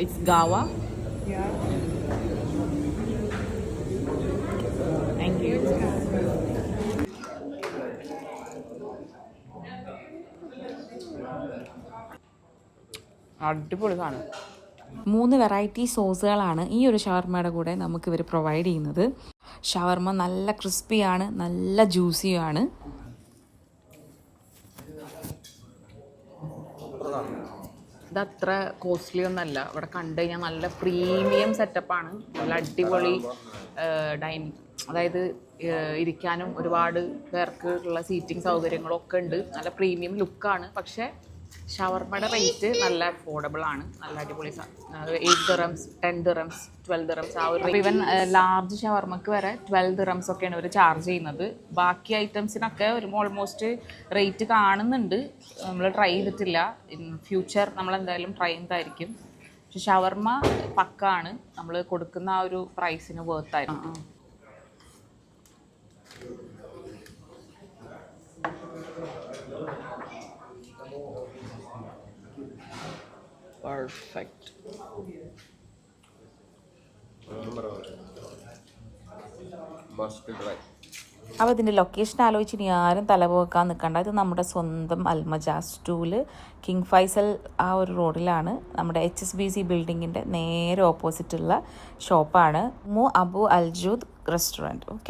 It's Gawa. Yeah. Thank you. അടിപൊളി സാധനം. 3 variety സോസുകളാണ് ഈ ഒരു ഷവർമയുടെ കൂടെ നമുക്ക് ഇവർ പ്രൊവൈഡ് ചെയ്യുന്നത്. ഷവർമ നല്ല ക്രിസ്പിയാണ്, നല്ല ജ്യൂസിയാണ്. ഇതത്ര കോസ്റ്റ്ലി ഒന്നല്ല. ഇവിടെ കണ്ടു കഴിഞ്ഞാൽ നല്ല പ്രീമിയം സെറ്റപ്പാണ്. നല്ല അടിപൊളി അതായത് ഇരിക്കാനും ഒരുപാട് പേർക്ക് ഉള്ള സീറ്റിംഗ് സൗകര്യങ്ങളൊക്കെ ഉണ്ട്. നല്ല പ്രീമിയം ലുക്കാണ്. പക്ഷേ ഷവർമയുടെ റേറ്റ് നല്ല അഫോർഡബിൾ ആണ്. നല്ല അടിപൊളി 8 dirhams, 10 dirhams, 12 dirhams ആ ഒരു. ഈവൻ ലാർജ് ഷവർമക്ക് വരെ 12 dirhams ഒക്കെയാണ് ഇവർ ചാർജ് ചെയ്യുന്നത്. ബാക്കി ഐറ്റംസിനൊക്കെ ഒരു ഓൾമോസ്റ്റ് റേറ്റ് കാണുന്നുണ്ട്. നമ്മൾ ട്രൈ ചെയ്തിട്ടില്ല. ഇൻ ഫ്യൂച്ചർ നമ്മൾ എന്തായാലും ട്രൈ ചെയ്യുന്നതായിരിക്കും. പക്ഷെ ഷവർമ പക്കാണ്. നമ്മൾ കൊടുക്കുന്ന ആ ഒരു പ്രൈസിന് വേർത്തായിരിക്കും. Perfect. അപ്പോൾ ഇതിൻ്റെ ലൊക്കേഷൻ ആലോചിച്ച് ഇനി ആരും തലപോക്കാൻ നിൽക്കണ്ട. ഇത് നമ്മുടെ സ്വന്തം അൽമജാസ് 2 കിങ് ഫൈസൽ ആ ഒരു റോഡിലാണ്. നമ്മുടെ HSBC ബിൽഡിങ്ങിൻ്റെ നേരെ ഓപ്പോസിറ്റുള്ള ഷോപ്പാണ്. അബു അൽജൂദ് റെസ്റ്റോറൻറ്റ്. ഓക്കെ.